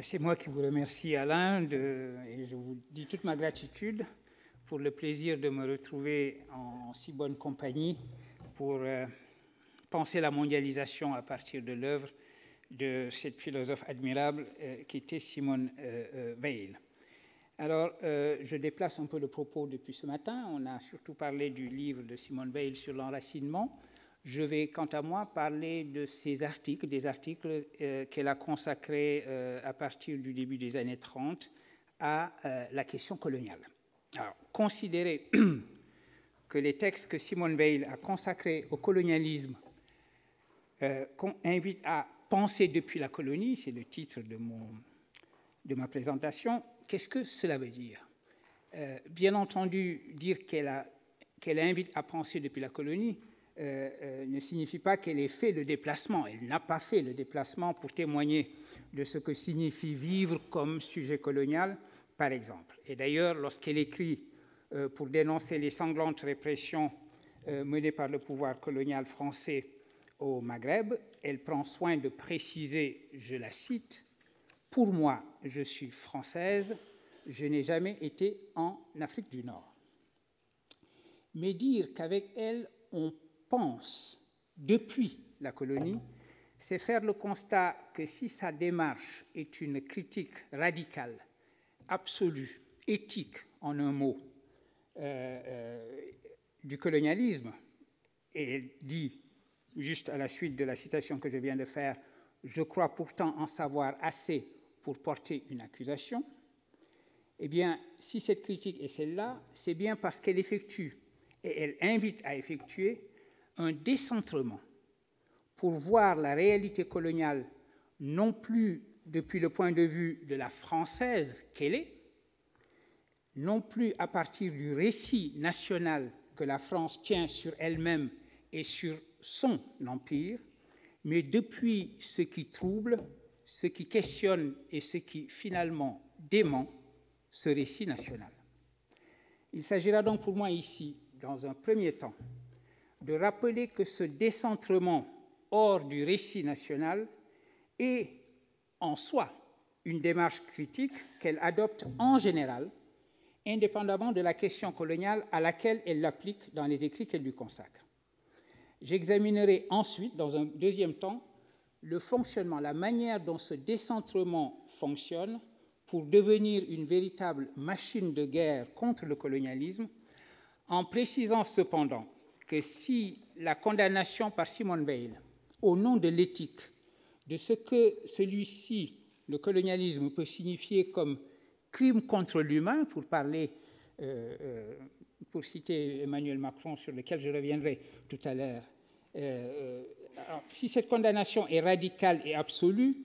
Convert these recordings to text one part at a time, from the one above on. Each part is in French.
C'est moi qui vous remercie, Alain, et je vous dis toute ma gratitude pour le plaisir de me retrouver en si bonne compagnie pour penser la mondialisation à partir de l'œuvre de cette philosophe admirable qui était Simone Weil. Alors, je déplace un peu le propos depuis ce matin. On a surtout parlé du livre de Simone Weil sur l'enracinement. Je vais, quant à moi, parler de ces articles, des articles qu'elle a consacrés à partir du début des années 30 à la question coloniale. Alors, considérer que les textes que Simone Weil a consacrés au colonialisme invitent à penser depuis la colonie, c'est le titre de ma présentation. Qu'est-ce que cela veut dire? Bien entendu, dire qu'elle invite à penser depuis la colonie ne signifie pas qu'elle ait fait le déplacement. Elle n'a pas fait le déplacement pour témoigner de ce que signifie vivre comme sujet colonial, par exemple. Et d'ailleurs, lorsqu'elle écrit pour dénoncer les sanglantes répressions menées par le pouvoir colonial français au Maghreb, elle prend soin de préciser, je la cite, « Pour moi, je suis française, je n'ai jamais été en Afrique du Nord. » Mais dire qu'avec elle, on pense depuis la colonie, c'est faire le constat que si sa démarche est une critique radicale, absolue, éthique en un mot, du colonialisme, et elle dit, juste à la suite de la citation que je viens de faire, « Je crois pourtant en savoir assez pour porter une accusation », eh bien, si cette critique est celle-là, c'est bien parce qu'elle effectue, et elle invite à effectuer, un décentrement pour voir la réalité coloniale non plus depuis le point de vue de la française qu'elle est, non plus à partir du récit national que la France tient sur elle-même et sur son empire, mais depuis ce qui trouble, ce qui questionne et ce qui finalement dément ce récit national. Il s'agira donc pour moi ici, dans un premier temps, de rappeler que ce décentrement hors du récit national est en soi une démarche critique qu'elle adopte en général, indépendamment de la question coloniale à laquelle elle l'applique dans les écrits qu'elle lui consacre. J'examinerai ensuite, dans un deuxième temps, le fonctionnement, la manière dont ce décentrement fonctionne pour devenir une véritable machine de guerre contre le colonialisme, en précisant cependant que si la condamnation par Simone Weil, au nom de l'éthique, de ce que celui-ci, le colonialisme, peut signifier comme crime contre l'humain, pour parler, pour citer Emmanuel Macron, sur lequel je reviendrai tout à l'heure, si cette condamnation est radicale et absolue,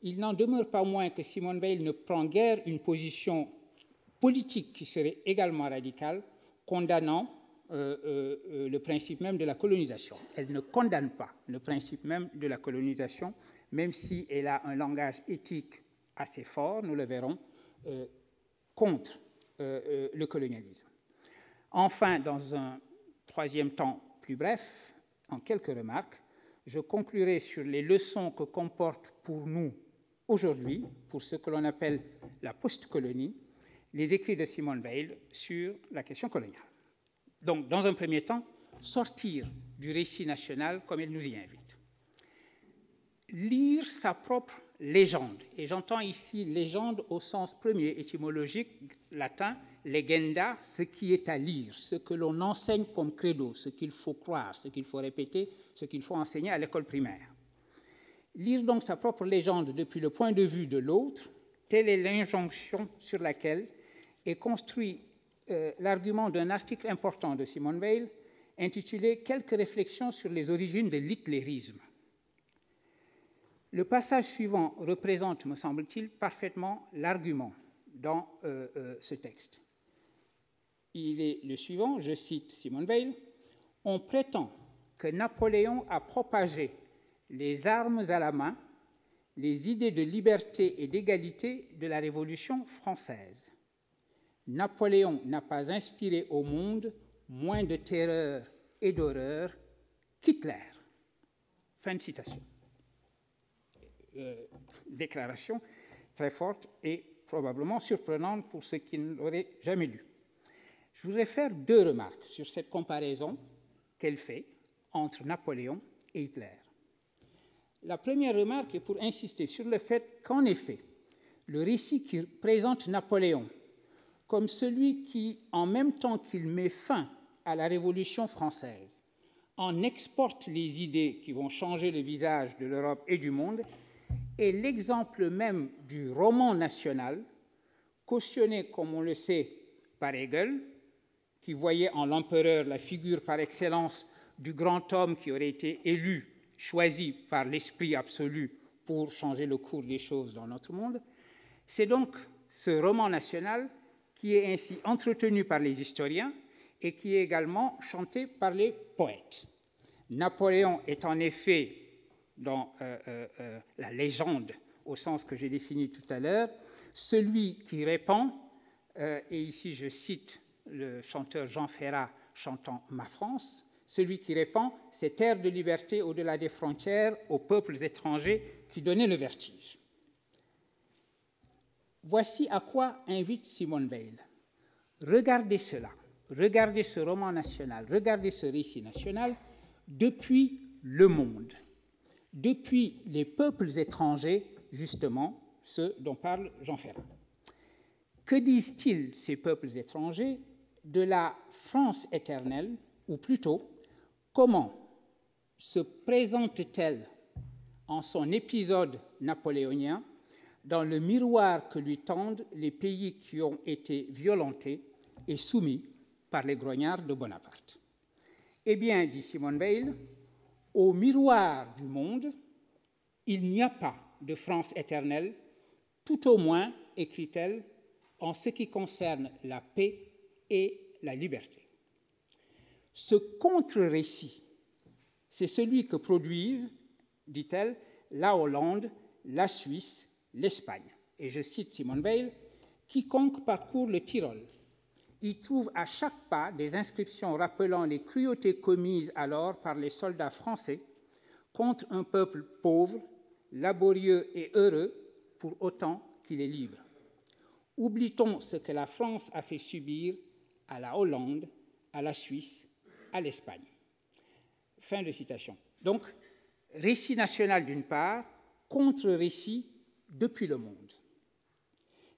il n'en demeure pas moins que Simone Weil ne prend guère une position politique qui serait également radicale, condamnant le principe même de la colonisation. Elle ne condamne pas le principe même de la colonisation, même si elle a un langage éthique assez fort, nous le verrons, contre le colonialisme. Enfin, dans un troisième temps plus bref, en quelques remarques, je conclurai sur les leçons que comportent pour nous aujourd'hui, pour ce que l'on appelle la post-colonie, les écrits de Simone Weil sur la question coloniale. Donc, dans un premier temps, sortir du récit national comme elle nous y invite. Lire sa propre légende, et j'entends ici légende au sens premier étymologique latin, legenda, ce qui est à lire, ce que l'on enseigne comme credo, ce qu'il faut croire, ce qu'il faut répéter, ce qu'il faut enseigner à l'école primaire. Lire donc sa propre légende depuis le point de vue de l'autre, telle est l'injonction sur laquelle est construit l'argument d'un article important de Simone Weil intitulé « Quelques réflexions sur les origines de l'hitlérisme ». Le passage suivant représente, me semble-t-il, parfaitement l'argument dans ce texte. Il est le suivant, je cite Simone Weil, « On prétend que Napoléon a propagé les armes à la main, les idées de liberté et d'égalité de la Révolution française. Napoléon n'a pas inspiré au monde moins de terreur et d'horreur qu'Hitler. » Fin de citation. Déclaration très forte et probablement surprenante pour ceux qui ne l'auraient jamais lu. Je voudrais faire deux remarques sur cette comparaison qu'elle fait entre Napoléon et Hitler. La première remarque est pour insister sur le fait qu'en effet, le récit qui présente Napoléon comme celui qui, en même temps qu'il met fin à la Révolution française, en exporte les idées qui vont changer le visage de l'Europe et du monde, est l'exemple même du roman national, cautionné, comme on le sait, par Hegel, qui voyait en l'empereur la figure par excellence du grand homme qui aurait été élu, choisi par l'esprit absolu pour changer le cours des choses dans notre monde. C'est donc ce roman national qui est ainsi entretenu par les historiens et qui est également chanté par les poètes. Napoléon est en effet, dans la légende, au sens que j'ai défini tout à l'heure, celui qui répand, et ici je cite le chanteur Jean Ferrat chantant « Ma France », celui qui répand cette air de liberté au-delà des frontières aux peuples étrangers qui donnait le vertige. Voici à quoi invite Simone Weil. Regardez cela, regardez ce roman national, regardez ce récit national depuis le monde, depuis les peuples étrangers, justement, ceux dont parle Jean Ferrat. Que disent-ils, ces peuples étrangers, de la France éternelle, ou plutôt, comment se présente-t-elle en son épisode napoléonien dans le miroir que lui tendent les pays qui ont été violentés et soumis par les grognards de Bonaparte? Eh bien, dit Simone Weil, au miroir du monde, il n'y a pas de France éternelle, tout au moins, écrit-elle, en ce qui concerne la paix et la liberté. Ce contre-récit, c'est celui que produisent, dit-elle, la Hollande, la Suisse, l'Espagne. Et je cite Simone Weil, « Quiconque parcourt le Tyrol, y trouve à chaque pas des inscriptions rappelant les cruautés commises alors par les soldats français contre un peuple pauvre, laborieux et heureux pour autant qu'il est libre. Oublie-t-on ce que la France a fait subir à la Hollande, à la Suisse, à l'Espagne ». Fin de citation. Donc, récit national d'une part, contre-récit depuis le monde.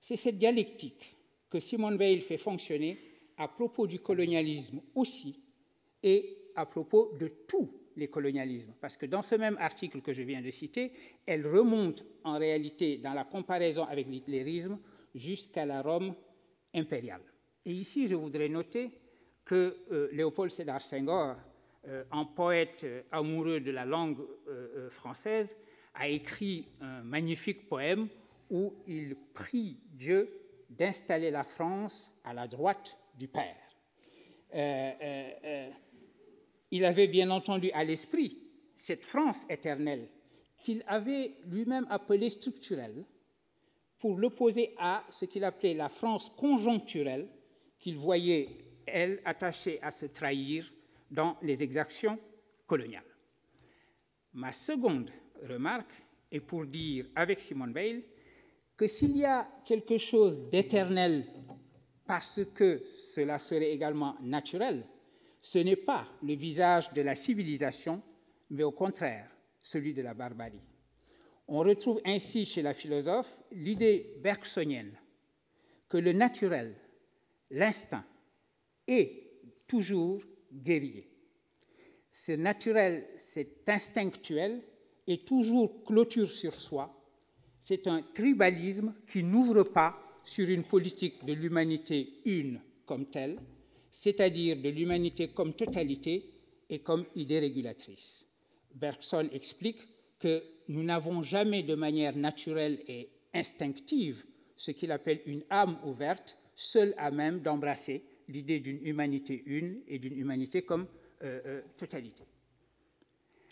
C'est cette dialectique que Simone Weil fait fonctionner à propos du colonialisme aussi et à propos de tous les colonialismes. Parce que dans ce même article que je viens de citer, elle remonte en réalité dans la comparaison avec l'hitlérisme jusqu'à la Rome impériale. Et ici, je voudrais noter que Léopold Sédar Senghor, un poète amoureux de la langue française, a écrit un magnifique poème où il prie Dieu d'installer la France à la droite du Père. Il avait bien entendu à l'esprit cette France éternelle qu'il avait lui-même appelée structurelle pour l'opposer à ce qu'il appelait la France conjoncturelle qu'il voyait, elle, attachée à se trahir dans les exactions coloniales. Ma seconde remarque est pour dire, avec Simone Weil, que s'il y a quelque chose d'éternel parce que cela serait également naturel, ce n'est pas le visage de la civilisation, mais au contraire, celui de la barbarie. On retrouve ainsi chez la philosophe l'idée bergsonienne que le naturel, l'instinct, est toujours guerrier. Ce naturel, cet instinctuel, est toujours clôture sur soi. C'est un tribalisme qui n'ouvre pas sur une politique de l'humanité une comme telle, c'est-à-dire de l'humanité comme totalité et comme idée régulatrice. Bergson explique que nous n'avons jamais de manière naturelle et instinctive ce qu'il appelle une âme ouverte, seule à même d'embrasser l'idée d'une humanité une et d'une humanité comme totalité.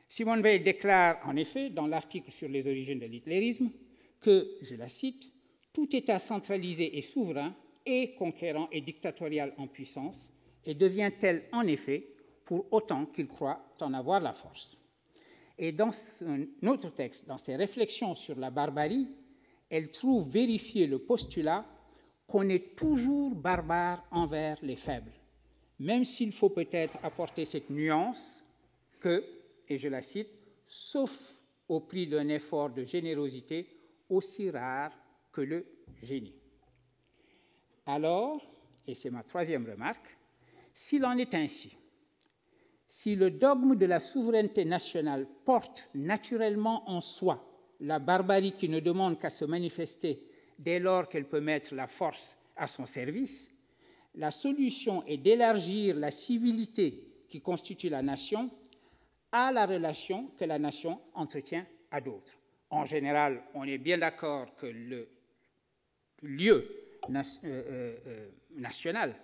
Simone Weil déclare en effet dans l'article sur les origines de l'hitlérisme que, je la cite, « tout État centralisé et souverain est conquérant et dictatorial en puissance et devient tel en effet pour autant qu'il croit en avoir la force ». Et dans un autre texte, dans ses réflexions sur la barbarie, elle trouve vérifié le postulat qu'on est toujours barbare envers les faibles, même s'il faut peut-être apporter cette nuance que, et je la cite, « sauf au prix d'un effort de générosité aussi rare que le génie ». Alors, et c'est ma troisième remarque, s'il en est ainsi, si le dogme de la souveraineté nationale porte naturellement en soi la barbarie qui ne demande qu'à se manifester dès lors qu'elle peut mettre la force à son service, la solution est d'élargir la civilité qui constitue la nation à la relation que la nation entretient à d'autres. En général, on est bien d'accord que le lieu national,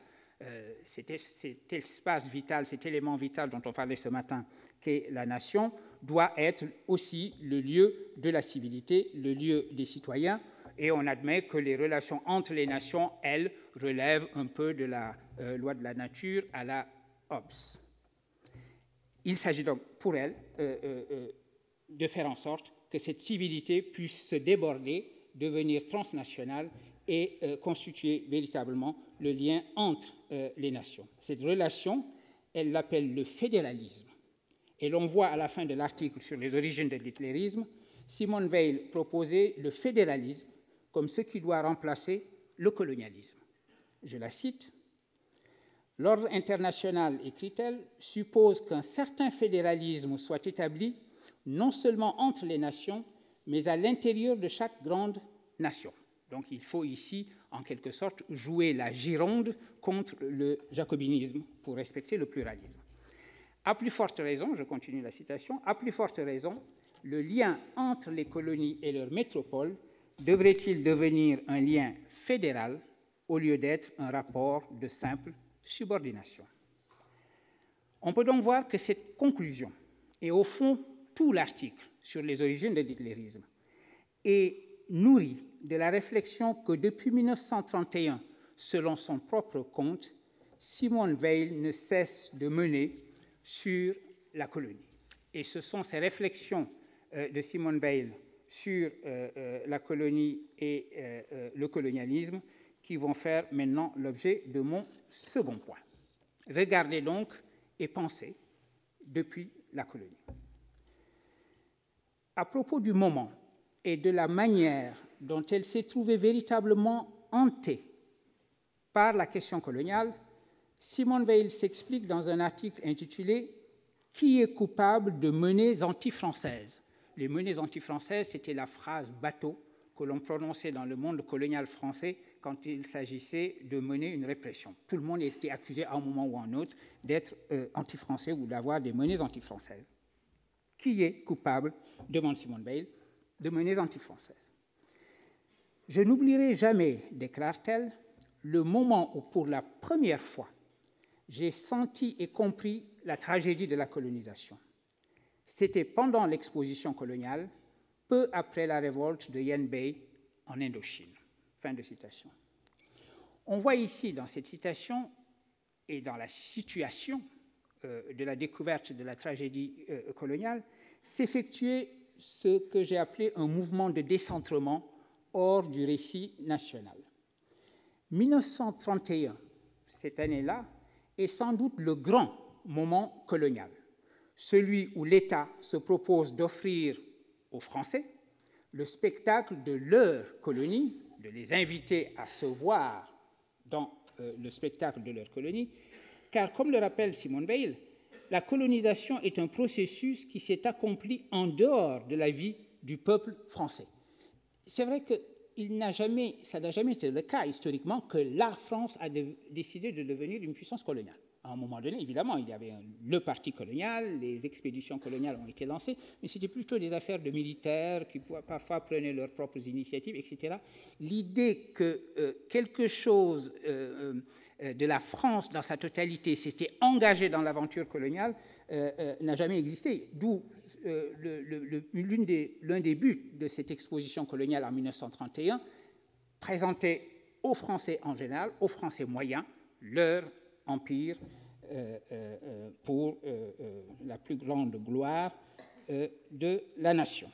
cet espace vital, cet élément vital dont on parlait ce matin, qu'est la nation, doit être aussi le lieu de la civilité, le lieu des citoyens, et on admet que les relations entre les nations, elles, relèvent un peu de la loi de la nature à la Hobbes. Il s'agit donc pour elles de faire en sorte que cette civilité puisse se déborder, devenir transnationale et constituer véritablement le lien entre les nations. Cette relation, elle l'appelle le fédéralisme. Et l'on voit à la fin de l'article sur les origines de l'hitlérisme, Simone Weil proposait le fédéralisme comme ce qui doit remplacer le colonialisme. Je la cite, « L'ordre international, écrit-elle, suppose qu'un certain fédéralisme soit établi non seulement entre les nations, mais à l'intérieur de chaque grande nation. » Donc il faut ici, en quelque sorte, jouer la Gironde contre le jacobinisme pour respecter le pluralisme. À plus forte raison, je continue la citation, à plus forte raison, le lien entre les colonies et leurs métropoles devrait-il devenir un lien fédéral au lieu d'être un rapport de simple subordination. On peut donc voir que cette conclusion, et au fond tout l'article sur les origines de l'hitlérisme, est nourri de la réflexion que depuis 1931, selon son propre compte, Simone Weil ne cesse de mener sur la colonie. Et ce sont ces réflexions de Simone Weil sur la colonie et le colonialisme qui vont faire maintenant l'objet de mon second point. Regardez donc et pensez depuis la colonie. À propos du moment et de la manière dont elle s'est trouvée véritablement hantée par la question coloniale, Simone Weil s'explique dans un article intitulé « Qui est coupable de menées anti-françaises ?» Les menées anti-françaises, c'était la phrase bateau que l'on prononçait dans le monde colonial français quand il s'agissait de mener une répression. Tout le monde était accusé à un moment ou à un autre d'être anti-français ou d'avoir des menées anti-françaises. Qui est coupable, demande Simone Weil, de menées anti-françaises? Je n'oublierai jamais, déclare-t-elle, le moment où, pour la première fois, j'ai senti et compris la tragédie de la colonisation. C'était pendant l'exposition coloniale, peu après la révolte de Yen Bai en Indochine. Fin de citation. On voit ici, dans cette citation et dans la situation de la découverte de la tragédie coloniale, s'effectuer ce que j'ai appelé un mouvement de décentrement hors du récit national. 1931, cette année-là, est sans doute le grand moment colonial, celui où l'État se propose d'offrir aux Français le spectacle de leur colonie, de les inviter à se voir dans le spectacle de leur colonie, car, comme le rappelle Simone Weil, la colonisation est un processus qui s'est accompli en dehors de la vie du peuple français. C'est vrai que ça n'a jamais été le cas historiquement que la France a décidé de devenir une puissance coloniale. À un moment donné, évidemment, il y avait le parti colonial, les expéditions coloniales ont été lancées, mais c'était plutôt des affaires de militaires qui parfois prenaient leurs propres initiatives, etc. L'idée que quelque chose de la France dans sa totalité s'était engagé dans l'aventure coloniale n'a jamais existé, d'où l'un des buts de cette exposition coloniale en 1931, présenter aux Français en général, aux Français moyens, leur empire pour la plus grande gloire de la nation.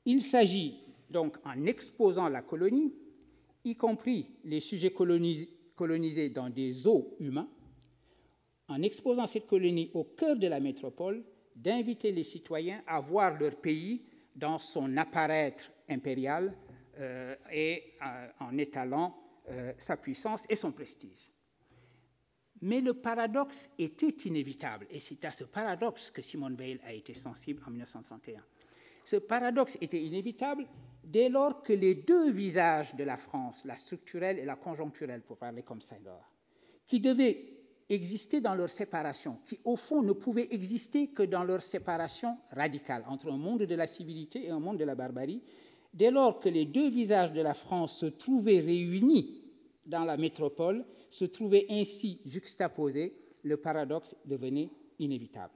Il s'agit donc en exposant la colonie, y compris les sujets colonisés dans des eaux humains, en exposant cette colonie au cœur de la métropole, d'inviter les citoyens à voir leur pays dans son apparaître impérial et en étalant sa puissance et son prestige. Mais le paradoxe était inévitable, et c'est à ce paradoxe que Simone Veil a été sensible en 1931. Ce paradoxe était inévitable dès lors que les deux visages de la France, la structurelle et la conjoncturelle, pour parler comme Senghor, qui devaient exister dans leur séparation, qui au fond ne pouvaient exister que dans leur séparation radicale entre un monde de la civilité et un monde de la barbarie, dès lors que les deux visages de la France se trouvaient réunis dans la métropole, se trouvaient ainsi juxtaposés, le paradoxe devenait inévitable.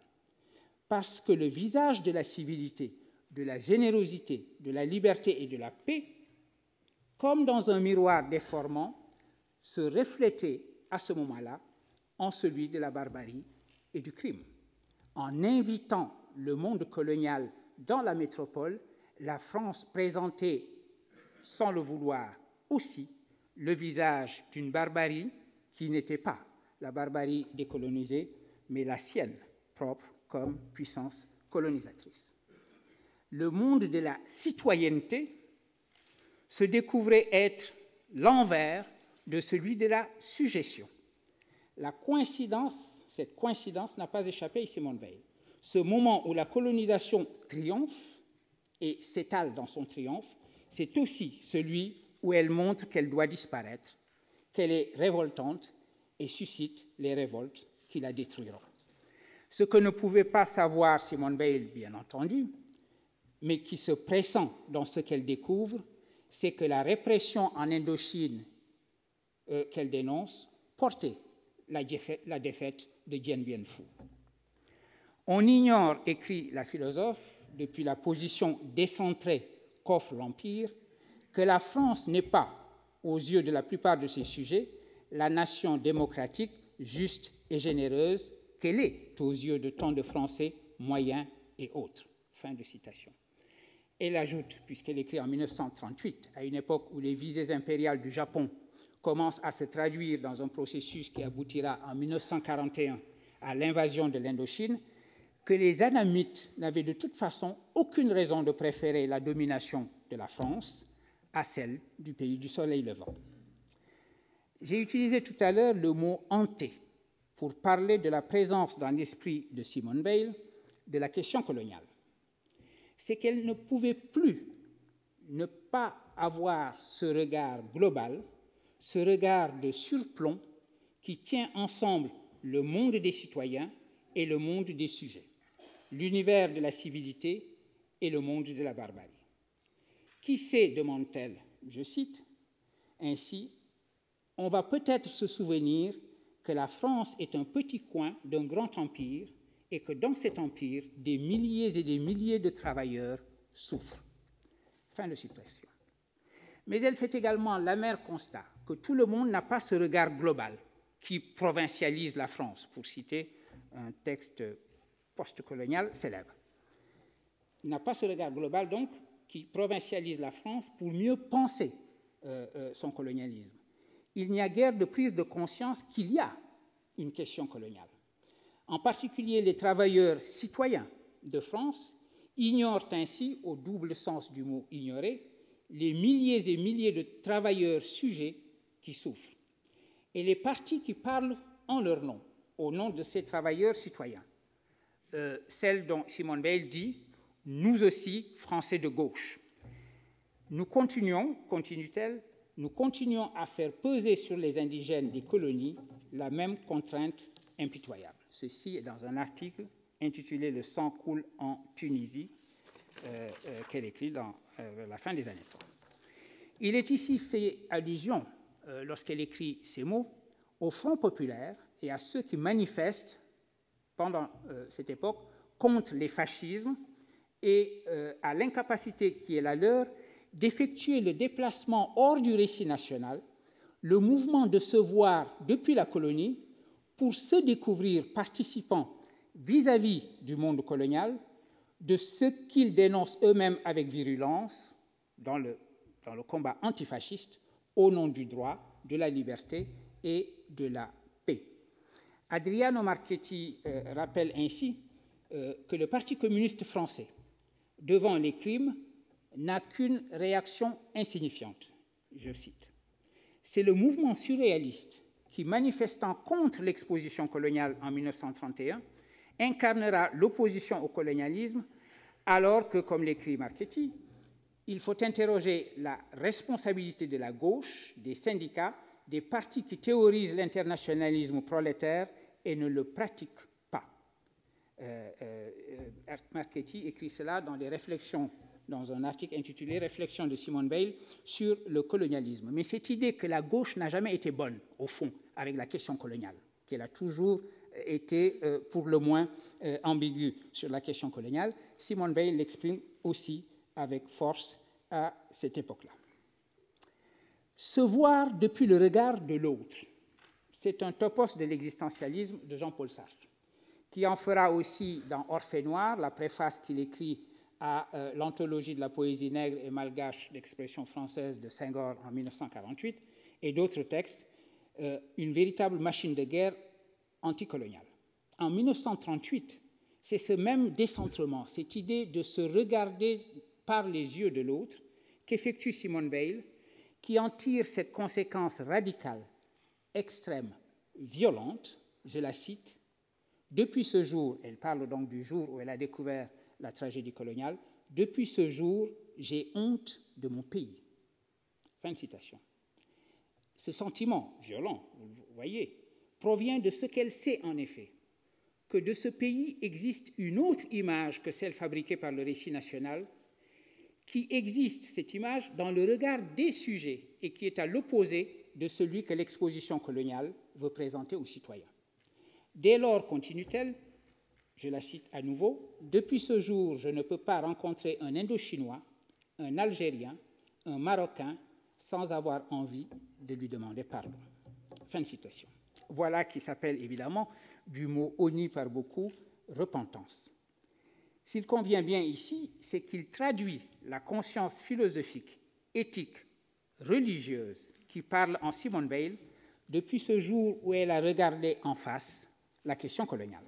Parce que le visage de la civilité, de la générosité, de la liberté et de la paix, comme dans un miroir déformant, se reflétait à ce moment-là en celui de la barbarie et du crime. En invitant le monde colonial dans la métropole, la France présentait, sans le vouloir aussi, le visage d'une barbarie qui n'était pas la barbarie décolonisée, mais la sienne, propre comme puissance colonisatrice. Le monde de la citoyenneté se découvrait être l'envers de celui de la sujétion. La coïncidence, cette coïncidence n'a pas échappé à Simone Veil. Ce moment où la colonisation triomphe et s'étale dans son triomphe, c'est aussi celui où elle montre qu'elle doit disparaître, qu'elle est révoltante et suscite les révoltes qui la détruiront. Ce que ne pouvait pas savoir Simone Veil, bien entendu, mais qui se pressent dans ce qu'elle découvre, c'est que la répression en Indochine qu'elle dénonce portait la défaite de Dien Bien Phu. On ignore, écrit la philosophe, depuis la position décentrée qu'offre l'Empire, que la France n'est pas, aux yeux de la plupart de ses sujets, la nation démocratique, juste et généreuse qu'elle est aux yeux de tant de Français moyens et autres. Fin de citation. Elle ajoute, puisqu'elle écrit en 1938, à une époque où les visées impériales du Japon commencent à se traduire dans un processus qui aboutira en 1941 à l'invasion de l'Indochine, que les Annamites n'avaient de toute façon aucune raison de préférer la domination de la France à celle du pays du soleil levant. J'ai utilisé tout à l'heure le mot « hanté » pour parler de la présence dans l'esprit de Simone Veil de la question coloniale. C'est qu'elle ne pouvait plus ne pas avoir ce regard global, ce regard de surplomb qui tient ensemble le monde des citoyens et le monde des sujets, l'univers de la civilité et le monde de la barbarie. Qui sait, demande-t-elle, je cite, ainsi, on va peut-être se souvenir que la France est un petit coin d'un grand empire et que dans cet empire, des milliers et des milliers de travailleurs souffrent. Fin de citation. Mais elle fait également l'amer constat que tout le monde n'a pas ce regard global qui provincialise la France, pour citer un texte postcolonial célèbre. Il n'a pas ce regard global, donc, qui provincialise la France pour mieux penser son colonialisme. Il n'y a guère de prise de conscience qu'il y a une question coloniale. En particulier, les travailleurs citoyens de France ignorent ainsi, au double sens du mot « ignorer », les milliers et milliers de travailleurs sujets qui souffrent, et les partis qui parlent en leur nom, au nom de ces travailleurs citoyens. Celle dont Simone Veil dit « nous aussi, Français de gauche ». Nous continuons, continue-t-elle, nous continuons à faire peser sur les indigènes des colonies la même contrainte impitoyable. Ceci est dans un article intitulé « Le sang coule en Tunisie » qu'elle écrit dans la fin des années 30. Il est ici fait allusion, lorsqu'elle écrit ces mots, au Front populaire et à ceux qui manifestent pendant cette époque contre les fascismes et à l'incapacité qui est la leur d'effectuer le déplacement hors du récit national, le mouvement de se voir depuis la colonie pour se découvrir participants vis-à-vis du monde colonial de ce qu'ils dénoncent eux-mêmes avec virulence, dans le combat antifasciste au nom du droit, de la liberté et de la paix. Adriano Marchetti rappelle ainsi que le Parti communiste français, devant les crimes, n'a qu'une réaction insignifiante. Je cite. C'est le mouvement surréaliste qui, manifestant contre l'exposition coloniale en 1931, incarnera l'opposition au colonialisme, alors que, comme l'écrit Marchetti, il faut interroger la responsabilité de la gauche, des syndicats, des partis qui théorisent l'internationalisme prolétaire et ne le pratiquent pas. Marchetti écrit cela dans les réflexions, dans un article intitulé « Réflexions de Simone Veil sur le colonialisme ». Mais cette idée que la gauche n'a jamais été bonne, au fond, avec la question coloniale, qu'elle a toujours été, pour le moins, ambiguë sur la question coloniale, Simone Veil l'exprime aussi avec force à cette époque-là. Se voir depuis le regard de l'autre, c'est un topos de l'existentialisme de Jean-Paul Sartre, qui en fera aussi dans Orphée Noir, la préface qu'il écrit à l'anthologie de la poésie nègre et malgache d'expression française de Senghor en 1948, et d'autres textes, une véritable machine de guerre anticoloniale. En 1938, c'est ce même décentrement, cette idée de se regarder par les yeux de l'autre, qu'effectue Simone Veil, qui en tire cette conséquence radicale, extrême, violente, je la cite, « Depuis ce jour », elle parle donc du jour où elle a découvert la tragédie coloniale, « Depuis ce jour, j'ai honte de mon pays ». Fin de citation. Ce sentiment violent, vous voyez, provient de ce qu'elle sait en effet, que de ce pays existe une autre image que celle fabriquée par le récit national, qui existe, cette image, dans le regard des sujets et qui est à l'opposé de celui que l'exposition coloniale veut présenter aux citoyens. Dès lors, continue-t-elle, je la cite à nouveau, « Depuis ce jour, je ne peux pas rencontrer un Indochinois, un Algérien, un Marocain, sans avoir envie de lui demander pardon. » Fin de citation. Voilà qui s'appelle évidemment, du mot honni par beaucoup, repentance. S'il convient bien ici, c'est qu'il traduit la conscience philosophique, éthique, religieuse qui parle en Simone Veil depuis ce jour où elle a regardé en face la question coloniale.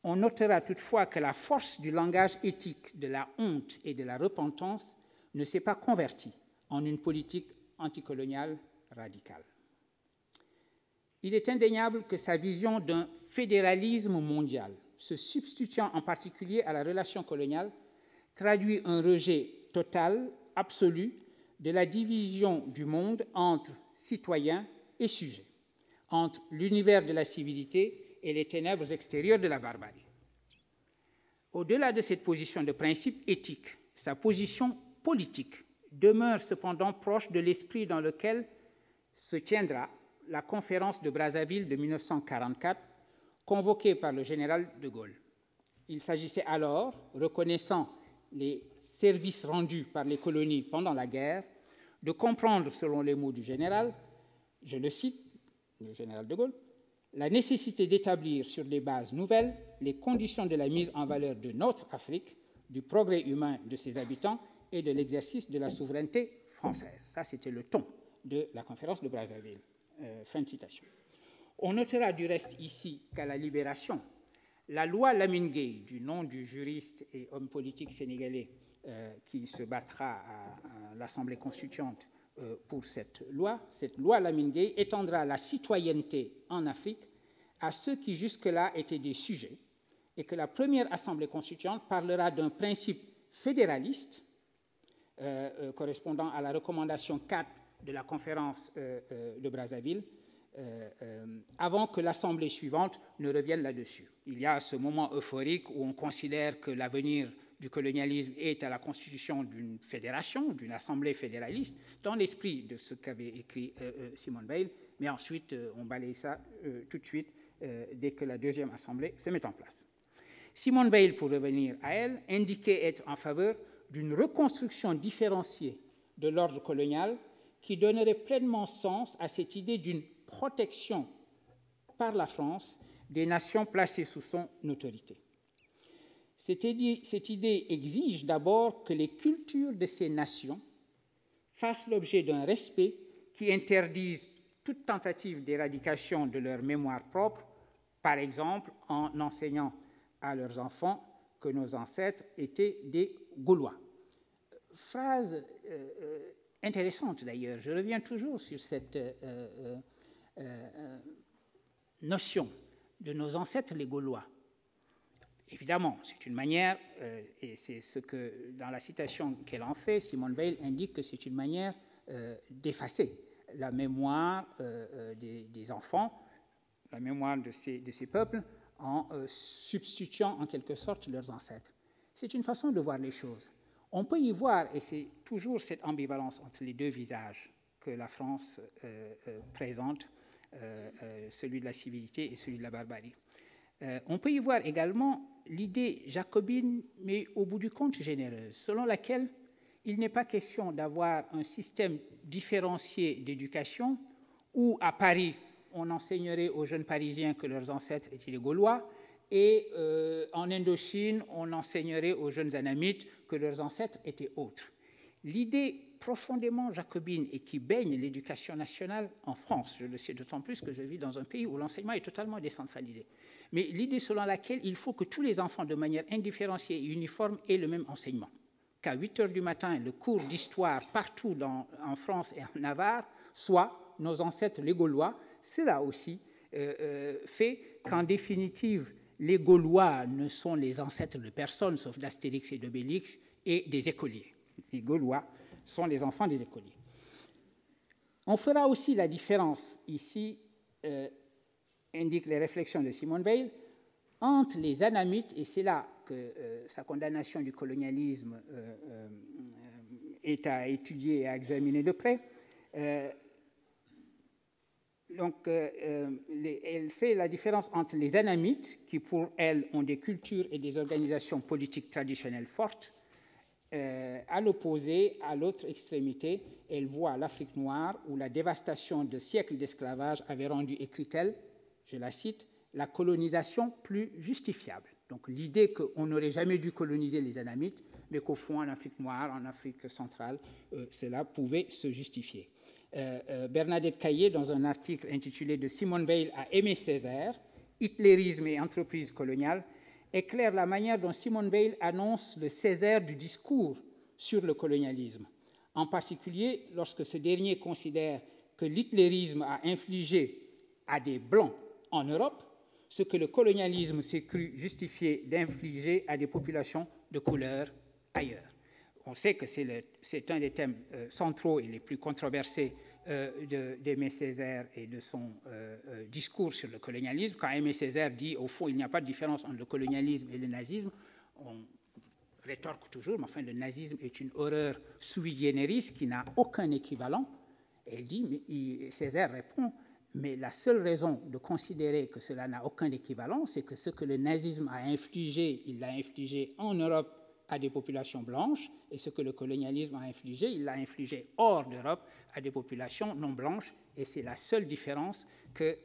On notera toutefois que la force du langage éthique, de la honte et de la repentance ne s'est pas convertie en une politique anticoloniale radicale. Il est indéniable que sa vision d'un fédéralisme mondial, se substituant en particulier à la relation coloniale, traduit un rejet total, absolu, de la division du monde entre citoyens et sujets, entre l'univers de la civilité et les ténèbres extérieures de la barbarie. Au-delà de cette position de principe éthique, sa position politique demeure cependant proche de l'esprit dans lequel se tiendra la conférence de Brazzaville de 1944, convoquée par le général de Gaulle. Il s'agissait alors, reconnaissant les services rendus par les colonies pendant la guerre, de comprendre, selon les mots du général, je le cite, le général de Gaulle, la nécessité d'établir sur des bases nouvelles les conditions de la mise en valeur de notre Afrique, du progrès humain de ses habitants et de l'exercice de la souveraineté française. Ça, c'était le ton de la conférence de Brazzaville. Fin de citation. On notera du reste ici qu'à la Libération, la loi Lamine Gueye, du nom du juriste et homme politique sénégalais qui se battra à l'Assemblée constituante pour cette loi Lamine Gueye étendra la citoyenneté en Afrique à ceux qui jusque-là étaient des sujets et que la première Assemblée constituante parlera d'un principe fédéraliste correspondant à la recommandation 4 de la conférence de Brazzaville, avant que l'Assemblée suivante ne revienne là-dessus. Il y a ce moment euphorique où on considère que l'avenir du colonialisme est à la constitution d'une fédération, d'une assemblée fédéraliste, dans l'esprit de ce qu'avait écrit Simone Veil, mais ensuite on balaye ça tout de suite dès que la deuxième assemblée se met en place. Simone Veil, pour revenir à elle, indiquait être en faveur d'une reconstruction différenciée de l'ordre colonial qui donnerait pleinement sens à cette idée d'une protection par la France des nations placées sous son autorité. Cette idée exige d'abord que les cultures de ces nations fassent l'objet d'un respect qui interdise toute tentative d'éradication de leur mémoire propre, par exemple en enseignant à leurs enfants que nos ancêtres étaient des Gaulois. Phrase intéressante d'ailleurs, je reviens toujours sur cette notion de nos ancêtres les Gaulois. Évidemment, c'est une manière, et c'est ce que dans la citation qu'elle en fait, Simone Veil indique que c'est une manière d'effacer la mémoire des enfants, la mémoire de ces peuples, en substituant en quelque sorte leurs ancêtres. C'est une façon de voir les choses. On peut y voir, et c'est toujours cette ambivalence entre les deux visages que la France présente, celui de la civilité et celui de la barbarie. On peut y voir également l'idée jacobine, mais au bout du compte généreuse, selon laquelle il n'est pas question d'avoir un système différencié d'éducation où, à Paris, on enseignerait aux jeunes Parisiens que leurs ancêtres étaient les Gaulois, et en Indochine, on enseignerait aux jeunes Anamites que leurs ancêtres étaient autres. L'idée profondément jacobine et qui baigne l'éducation nationale en France, je le sais d'autant plus que je vis dans un pays où l'enseignement est totalement décentralisé, mais l'idée selon laquelle il faut que tous les enfants, de manière indifférenciée et uniforme, aient le même enseignement. Qu'à 8 heures du matin, le cours d'histoire partout en France et en Navarre soit nos ancêtres les Gaulois, cela aussi fait qu'en définitive, les Gaulois ne sont les ancêtres de personne, sauf d'Astérix et d'Obélix, et des écoliers. Les Gaulois sont les enfants des écoliers. On fera aussi la différence, ici, indiquent les réflexions de Simone Veil, entre les Anamites, et c'est là que sa condamnation du colonialisme est à étudier et à examiner de près. Elle fait la différence entre les Anamites, qui pour elle ont des cultures et des organisations politiques traditionnelles fortes, à l'opposé, à l'autre extrémité, elle voit l'Afrique noire où la dévastation de siècles d'esclavage avait rendu, écrit-elle, je la cite, la colonisation plus justifiable. Donc l'idée qu'on n'aurait jamais dû coloniser les Anamites, mais qu'au fond, en Afrique noire, en Afrique centrale, cela pouvait se justifier. Bernadette Caillé, dans un article intitulé « De Simone Veil à Aimé Césaire, Hitlérisme et entreprise coloniale », éclaire la manière dont Simone Veil annonce le Césaire du discours sur le colonialisme, en particulier lorsque ce dernier considère que l'hitlérisme a infligé à des Blancs en Europe ce que le colonialisme s'est cru justifié d'infliger à des populations de couleur ailleurs. On sait que c'est un des thèmes centraux et les plus controversés d'Aimé Césaire et de son discours sur le colonialisme. Quand Aimé Césaire dit, au fond, il n'y a pas de différence entre le colonialisme et le nazisme, on rétorque toujours, mais enfin, le nazisme est une horreur sui generis qui n'a aucun équivalent. Elle dit, mais Césaire répond, mais la seule raison de considérer que cela n'a aucun équivalent, c'est que ce que le nazisme a infligé, il l'a infligé en Europe à des populations blanches, et ce que le colonialisme a infligé, il l'a infligé hors d'Europe à des populations non blanches, et c'est la seule différence que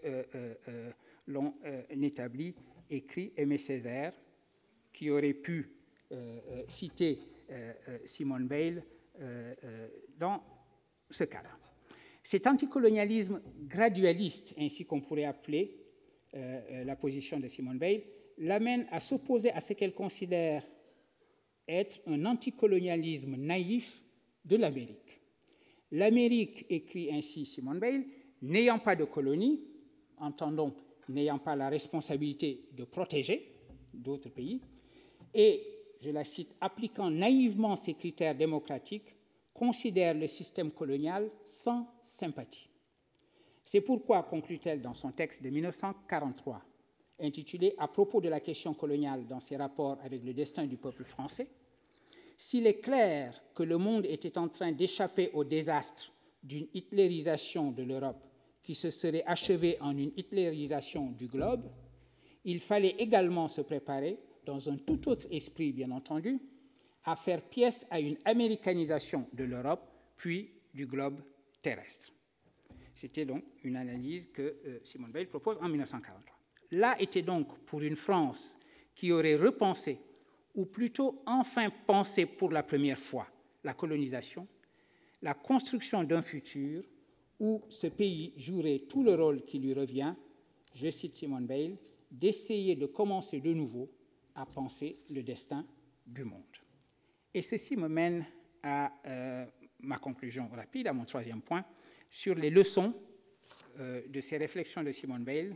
l'on établit, écrit Aimé Césaire, qui aurait pu citer Simone Veil dans ce cas-là. Cet anticolonialisme gradualiste, ainsi qu'on pourrait appeler la position de Simone Veil, l'amène à s'opposer à ce qu'elle considère être un anticolonialisme naïf de l'Amérique. L'Amérique, écrit ainsi Simone Veil, n'ayant pas de colonie, entendons, n'ayant pas la responsabilité de protéger d'autres pays, et, je la cite, appliquant naïvement ces critères démocratiques, considère le système colonial sans sympathie. C'est pourquoi, conclut-elle dans son texte de 1943, intitulé « À propos de la question coloniale dans ses rapports avec le destin du peuple français », s'il est clair que le monde était en train d'échapper au désastre d'une hitlérisation de l'Europe qui se serait achevée en une hitlérisation du globe, il fallait également se préparer, dans un tout autre esprit bien entendu, à faire pièce à une américanisation de l'Europe, puis du globe terrestre. C'était donc une analyse que Simone Veil propose en 1943. Là était donc, pour une France qui aurait repensé ou plutôt enfin penser pour la première fois la colonisation, la construction d'un futur où ce pays jouerait tout le rôle qui lui revient, je cite Simone Veil, d'essayer de commencer de nouveau à penser le destin du monde. Et ceci me mène à ma conclusion rapide, à mon troisième point, sur les leçons de ces réflexions de Simone Veil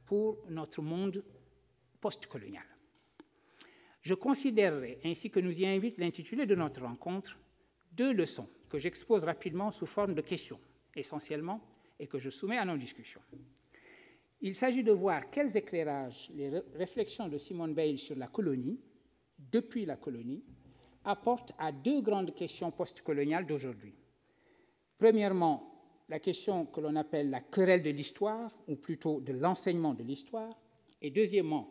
pour notre monde postcolonial. Je considérerai, ainsi que nous y invite l'intitulé de notre rencontre, 2 leçons que j'expose rapidement sous forme de questions, essentiellement, et que je soumets à nos discussions. Il s'agit de voir quels éclairages les réflexions de Simone Veil sur la colonie, depuis la colonie, apportent à 2 grandes questions postcoloniales d'aujourd'hui. Premièrement, la question que l'on appelle la querelle de l'histoire, ou plutôt de l'enseignement de l'histoire, et deuxièmement,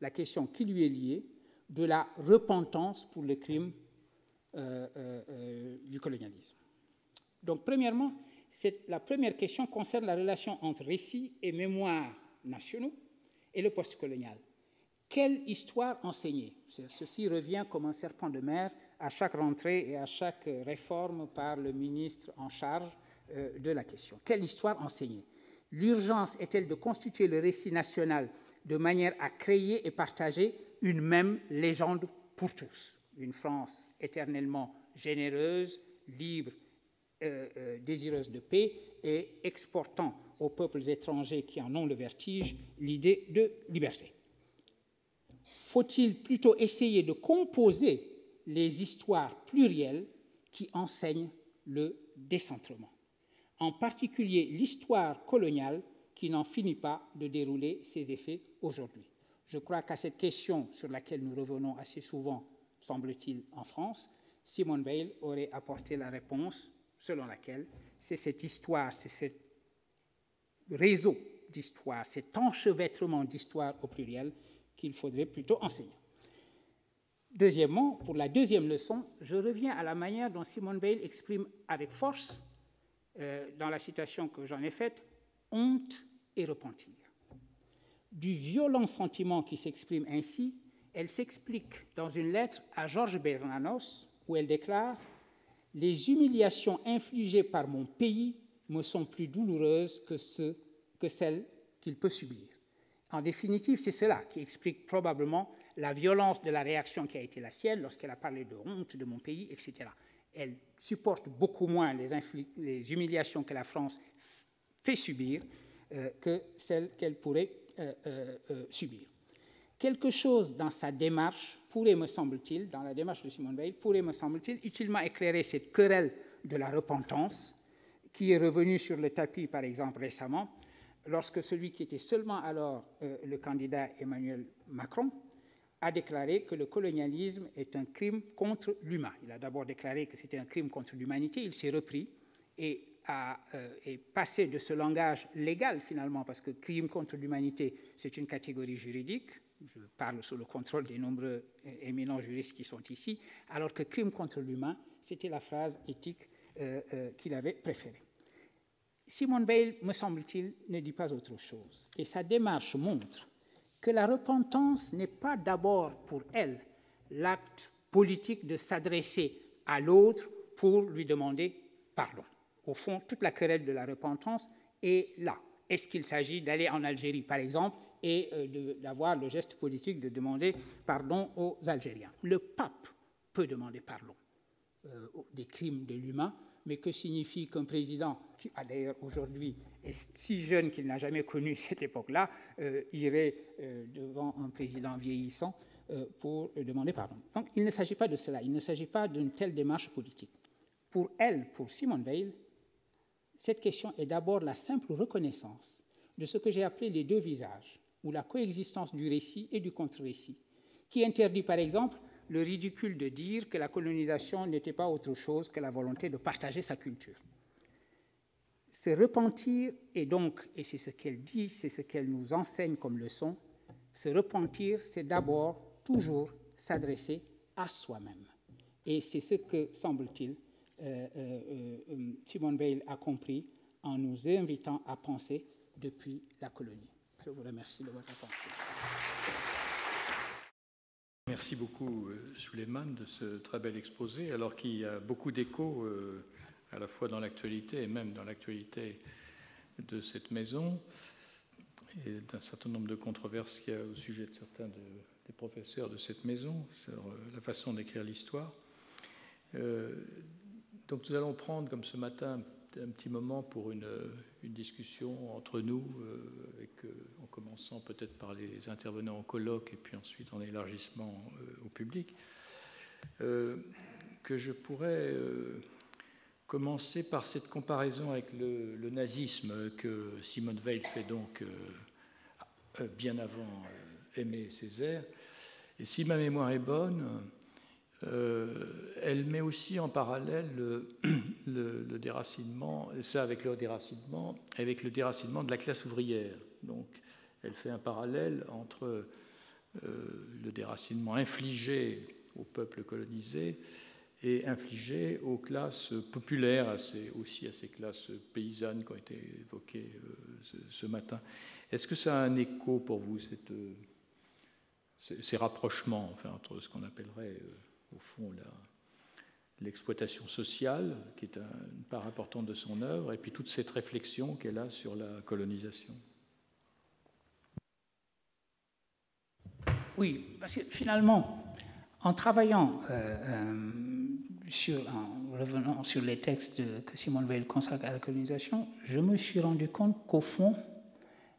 la question qui lui est liée de la repentance pour le crime du colonialisme. Donc, premièrement, la première question concerne la relation entre récits et mémoires nationaux et le postcolonial. Quelle histoire enseigner? Ceci revient comme un serpent de mer à chaque rentrée et à chaque réforme par le ministre en charge de la question. Quelle histoire enseigner? L'urgence est-elle de constituer le récit national de manière à créer et partager une même légende pour tous? Une France éternellement généreuse, libre, désireuse de paix et exportant aux peuples étrangers qui en ont le vertige l'idée de liberté. Faut-il plutôt essayer de composer les histoires plurielles qui enseignent le décentrement, en particulier l'histoire coloniale qui n'en finit pas de dérouler ses effets aujourd'hui? Je crois qu'à cette question sur laquelle nous revenons assez souvent, semble-t-il, en France, Simone Veil aurait apporté la réponse selon laquelle c'est cette histoire, c'est ce réseau d'histoire, cet enchevêtrement d'histoire au pluriel qu'il faudrait plutôt enseigner. Deuxièmement, pour la deuxième leçon, je reviens à la manière dont Simone Veil exprime avec force, dans la citation que j'en ai faite, honte et repentir. Du violent sentiment qui s'exprime ainsi, elle s'explique dans une lettre à Georges Bernanos, où elle déclare « Les humiliations infligées par mon pays me sont plus douloureuses que celles qu'il peut subir. » En définitive, c'est cela qui explique probablement la violence de la réaction qui a été la sienne lorsqu'elle a parlé de honte de mon pays, etc. Elle supporte beaucoup moins les humiliations que la France fait subir que celles qu'elle pourrait subir. Quelque chose dans sa démarche pourrait, me semble-t-il, dans la démarche de Simone Veil, pourrait, me semble-t-il, utilement éclairer cette querelle de la repentance qui est revenue sur le tapis, par exemple, récemment, lorsque celui qui était seulement alors le candidat Emmanuel Macron a déclaré que le colonialisme est un crime contre l'humain. Il a d'abord déclaré que c'était un crime contre l'humanité, il s'est repris et est passé de ce langage légal finalement, parce que crime contre l'humanité, c'est une catégorie juridique, je parle sous le contrôle des nombreux éminents juristes qui sont ici, alors que crime contre l'humain, c'était la phrase éthique qu'il avait préférée. Simone Veil, me semble-t-il, ne dit pas autre chose. Et sa démarche montre que la repentance n'est pas d'abord pour elle l'acte politique de s'adresser à l'autre pour lui demander pardon. Au fond, toute la querelle de la repentance est là. Est-ce qu'il s'agit d'aller en Algérie, par exemple, et d'avoir le geste politique de demander pardon aux Algériens? Le pape peut demander pardon des crimes de l'humain, mais que signifie qu'un président, qui d'ailleurs aujourd'hui est si jeune qu'il n'a jamais connu cette époque-là, irait devant un président vieillissant pour demander pardon? Donc il ne s'agit pas de cela, il ne s'agit pas d'une telle démarche politique. Pour elle, pour Simone Veil, cette question est d'abord la simple reconnaissance de ce que j'ai appelé les 2 visages, ou la coexistence du récit et du contre-récit, qui interdit par exemple le ridicule de dire que la colonisation n'était pas autre chose que la volonté de partager sa culture. Se repentir, et donc, et c'est ce qu'elle dit, c'est ce qu'elle nous enseigne comme leçon, se repentir, c'est d'abord toujours s'adresser à soi-même. Et c'est ce que, semble-t-il, Simone Veil a compris en nous invitant à penser depuis la colonie. Je vous remercie de votre attention. Merci beaucoup, Souleymane, de ce très bel exposé, alors qu'il y a beaucoup d'échos à la fois dans l'actualité et même dans l'actualité de cette maison, et d'un certain nombre de controverses qu'il y a au sujet de certains des professeurs de cette maison sur la façon d'écrire l'histoire. Donc nous allons prendre, comme ce matin, un petit moment pour une discussion entre nous, en commençant peut-être par les intervenants en colloque et puis ensuite en élargissement au public, que je pourrais commencer par cette comparaison avec le nazisme que Simone Weil fait donc bien avant Aimé Césaire. Et si ma mémoire est bonne, elle met aussi en parallèle le déracinement, et ça avec le déracinement de la classe ouvrière. Donc, elle fait un parallèle entre le déracinement infligé au peuple colonisé et infligé aux classes populaires, aussi à ces classes paysannes qui ont été évoquées ce matin. Est-ce que ça a un écho pour vous, ces rapprochements enfin, entre ce qu'on appellerait au fond l'exploitation sociale, qui est une part importante de son œuvre, et puis toute cette réflexion qu'elle a sur la colonisation? Oui, parce que finalement, en travaillant, en revenant sur les textes que Simone Weil consacre à la colonisation, je me suis rendu compte qu'au fond,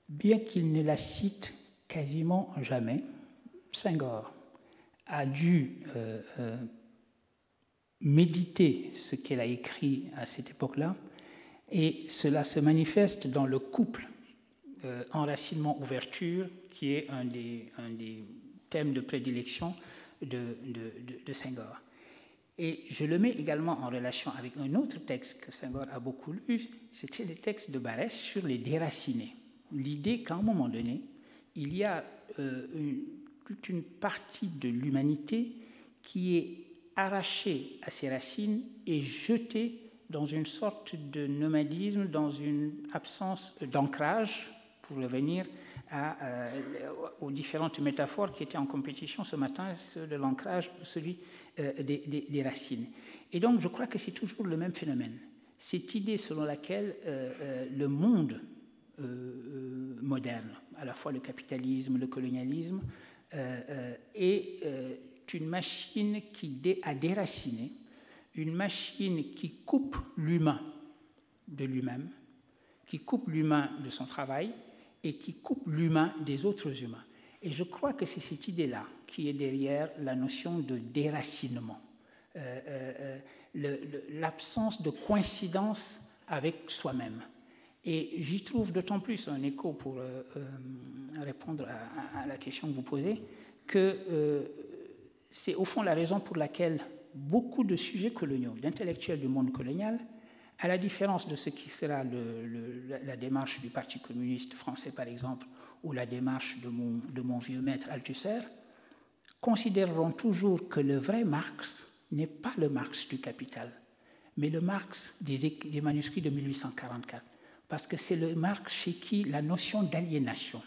bien qu'il ne la cite quasiment jamais, Senghor a dû méditer ce qu'elle a écrit à cette époque-là, et cela se manifeste dans le couple enracinement-ouverture, qui est un des thèmes de prédilection de Senghor. Et je le mets également en relation avec un autre texte que Senghor a beaucoup lu, c'était le texte de Barès sur les déracinés. L'idée qu'à un moment donné, il y a toute une partie de l'humanité qui est arrachée à ses racines et jetée dans une sorte de nomadisme, dans une absence d'ancrage, pour revenir aux différentes métaphores qui étaient en compétition ce matin, ceux de l'ancrage ou celui des racines. Et donc, je crois que c'est toujours le même phénomène. Cette idée selon laquelle le monde moderne, à la fois le capitalisme, le colonialisme, est une machine qui a déraciné, une machine qui coupe l'humain de lui-même, qui coupe l'humain de son travail et qui coupe l'humain des autres humains. Et je crois que c'est cette idée-là qui est derrière la notion de déracinement, l'absence de coïncidence avec soi-même. Et j'y trouve d'autant plus un écho pour répondre à la question que vous posez, que c'est au fond la raison pour laquelle beaucoup de sujets coloniaux, d'intellectuels du monde colonial, à la différence de ce qui sera la démarche du Parti communiste français, par exemple, ou la démarche de mon vieux maître Althusser, considéreront toujours que le vrai Marx n'est pas le Marx du Capital, mais le Marx des manuscrits de 1844. Parce que c'est le Marx chez qui la notion d'aliénation,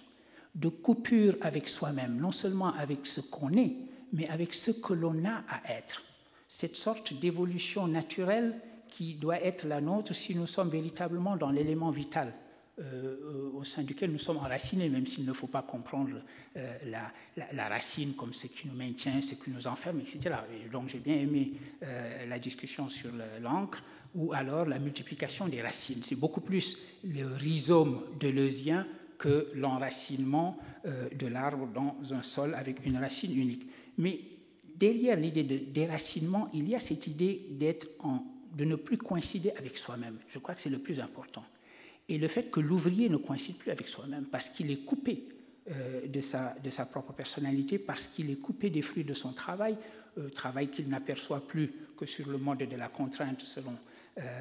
de coupure avec soi-même, non seulement avec ce qu'on est, mais avec ce que l'on a à être, cette sorte d'évolution naturelle qui doit être la nôtre si nous sommes véritablement dans l'élément vital au sein duquel nous sommes enracinés, même s'il ne faut pas comprendre la racine comme ce qui nous maintient, ce qui nous enferme, etc. Et donc j'ai bien aimé la discussion sur l'encre, ou alors la multiplication des racines. C'est beaucoup plus le rhizome deleuzien que l'enracinement de l'arbre dans un sol avec une racine unique. Mais derrière l'idée de déracinement, il y a cette idée de ne plus coïncider avec soi-même. Je crois que c'est le plus important. Et le fait que l'ouvrier ne coïncide plus avec soi-même parce qu'il est coupé de sa propre personnalité, parce qu'il est coupé des fruits de son travail, travail qu'il n'aperçoit plus que sur le mode de la contrainte, selon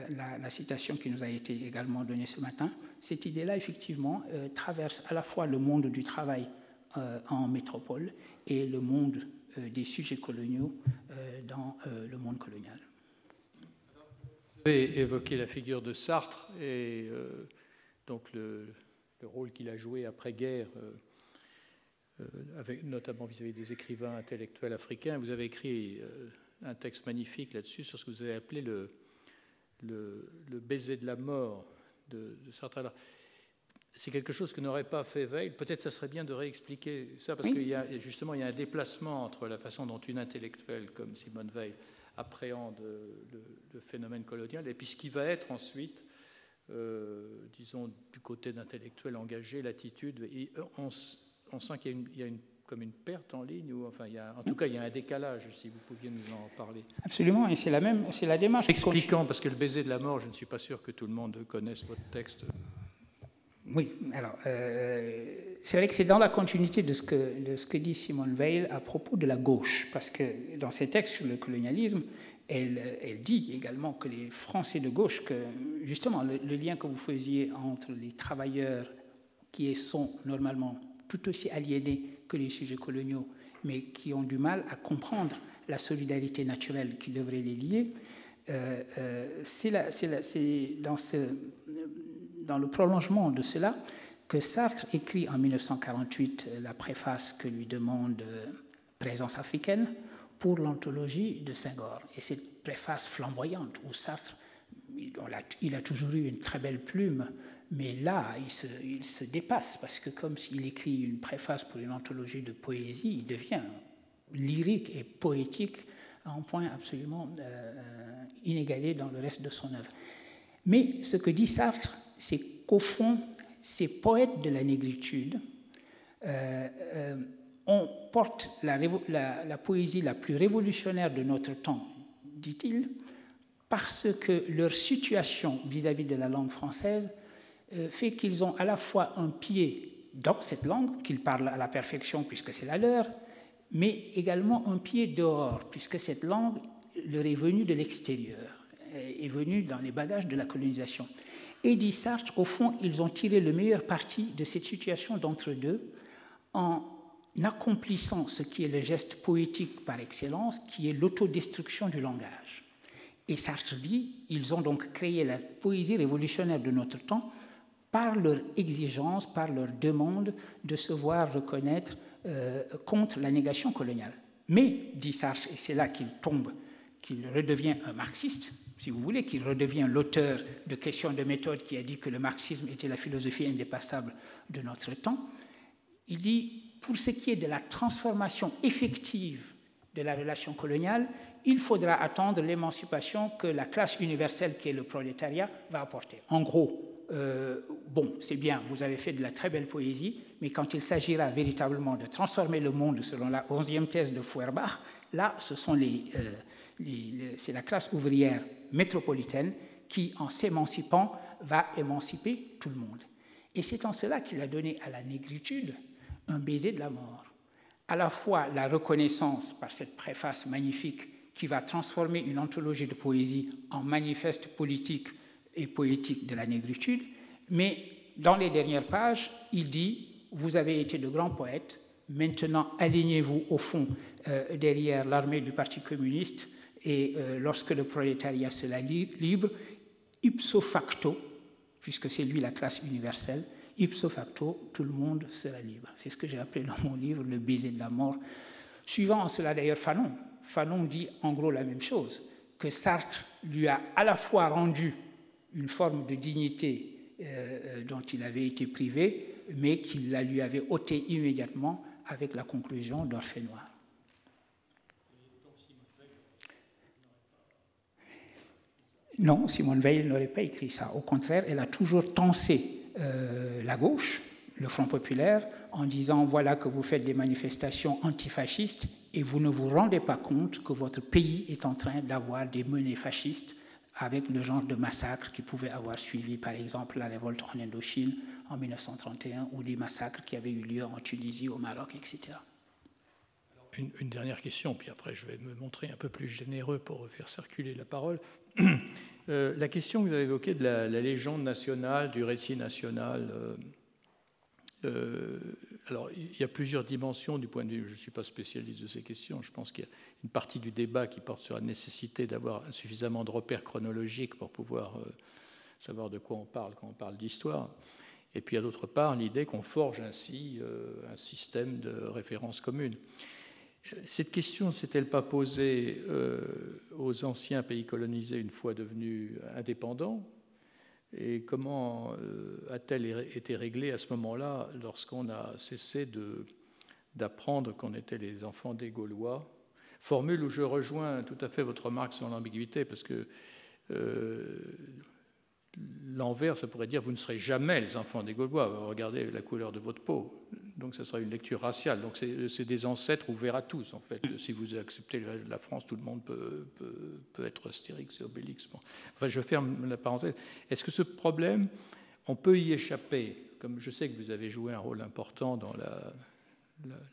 la citation qui nous a été également donnée ce matin. Cette idée-là, effectivement, traverse à la fois le monde du travail en métropole et le monde des sujets coloniaux dans le monde colonial. Vous avez évoqué la figure de Sartre et donc le rôle qu'il a joué après-guerre notamment vis-à-vis des écrivains intellectuels africains. Vous avez écrit un texte magnifique là-dessus, sur ce que vous avez appelé le baiser de la mort de Sartre. C'est quelque chose que n'aurait pas fait Weil. Peut-être ça serait bien de réexpliquer ça, parce qu'il y a justement un déplacement entre la façon dont une intellectuelle comme Simone Weil appréhende le phénomène colonial et puis ce qui va être ensuite, disons, du côté d'intellectuels engagés, l'attitude. Et on sent qu'il y a comme une perte en ligne, ou enfin, en tout cas, il y a un décalage, si vous pouviez nous en parler. Absolument, et c'est la démarche. Expliquant, parce que le baiser de la mort, je ne suis pas sûr que tout le monde connaisse votre texte. Oui, alors, c'est vrai que c'est dans la continuité de ce que dit Simone Weil à propos de la gauche, parce que dans ses textes sur le colonialisme, elle dit également que les Français de gauche, que justement le lien que vous faisiez entre les travailleurs qui sont normalement tout aussi aliénés que les sujets coloniaux, mais qui ont du mal à comprendre la solidarité naturelle qui devrait les lier, c'est dans le prolongement de cela que Sartre écrit en 1948 la préface que lui demande Présence africaine pour l'anthologie de Senghor. Et cette préface flamboyante où Sartre, il a toujours eu une très belle plume, mais là, il se dépasse, parce que comme s'il écrit une préface pour une anthologie de poésie, il devient lyrique et poétique à un point absolument inégalé dans le reste de son œuvre. Mais ce que dit Sartre, c'est qu'au fond, ces poètes de la négritude on porte la poésie la plus révolutionnaire de notre temps, dit-il, parce que leur situation vis-à-vis de la langue française fait qu'ils ont à la fois un pied dans cette langue, qu'ils parlent à la perfection puisque c'est la leur, mais également un pied dehors, puisque cette langue leur est venue de l'extérieur, est venue dans les bagages de la colonisation. Et dit Sartre, au fond, ils ont tiré le meilleur parti de cette situation d'entre-deux en accomplissant ce qui est le geste poétique par excellence, qui est l'autodestruction du langage. Et Sartre dit, ils ont donc créé la poésie révolutionnaire de notre temps par leur exigence, par leur demande de se voir reconnaître contre la négation coloniale. Mais, dit Sartre, et c'est là qu'il tombe, qu'il redevient un marxiste, si vous voulez, qu'il redevient l'auteur de Questions de méthode qui a dit que le marxisme était la philosophie indépassable de notre temps, il dit, pour ce qui est de la transformation effective de la relation coloniale, il faudra attendre l'émancipation que la classe universelle qui est le prolétariat va apporter. En gros, bon, c'est bien, vous avez fait de la très belle poésie, mais quand il s'agira véritablement de transformer le monde selon la 11e thèse de Feuerbach, là, ce sont c'est la classe ouvrière métropolitaine qui, en s'émancipant, va émanciper tout le monde. Et c'est en cela qu'il a donné à la négritude un baiser de la mort. À la fois la reconnaissance par cette préface magnifique qui va transformer une anthologie de poésie en manifeste politique et poétique de la négritude, mais dans les dernières pages, il dit « Vous avez été de grands poètes, maintenant alignez-vous au fond derrière l'armée du Parti communiste et lorsque le prolétariat sera libre, ipso facto, puisque c'est lui la classe universelle, ipso facto, tout le monde sera libre. » C'est ce que j'ai appelé dans mon livre « Le baiser de la mort ». Suivant en cela d'ailleurs Fanon. Fanon dit en gros la même chose, que Sartre lui a à la fois rendu une forme de dignité dont il avait été privé, mais qu'il la lui avait ôtée immédiatement avec la conclusion d'Orphée Noir. Non, Simone Weil n'aurait pas écrit ça. Au contraire, elle a toujours tensé la gauche, le Front populaire, en disant voilà que vous faites des manifestations antifascistes et vous ne vous rendez pas compte que votre pays est en train d'avoir des menées fascistes avec le genre de massacres qui pouvaient avoir suivi, par exemple, la révolte en Indochine en 1931 ou les massacres qui avaient eu lieu en Tunisie, au Maroc, etc. Une dernière question, puis après je vais me montrer un peu plus généreux pour faire circuler la parole. La question que vous avez évoquée de la légende nationale, du récit national, alors il y a plusieurs dimensions du point de vue, je ne suis pas spécialiste de ces questions, je pense qu'il y a une partie du débat qui porte sur la nécessité d'avoir suffisamment de repères chronologiques pour pouvoir savoir de quoi on parle quand on parle d'histoire. Et puis, d'autre part, l'idée qu'on forge ainsi un système de référence commune. Cette question ne s'est-elle pas posée aux anciens pays colonisés une fois devenus indépendants? Et comment a-t-elle été réglée à ce moment-là, lorsqu'on a cessé d'apprendre qu'on était les enfants des Gaulois? Formule où je rejoins tout à fait votre remarque sur l'ambiguïté, parce que l'envers, ça pourrait dire vous ne serez jamais les enfants des Gaulois, regardez la couleur de votre peau. Donc ça sera une lecture raciale. Donc c'est des ancêtres ouverts à tous, en fait. Si vous acceptez la France, tout le monde peut être Astérix et Obélix. Bon. Enfin, je ferme la parenthèse. Est-ce que ce problème, on peut y échapper? Comme je sais que vous avez joué un rôle important dans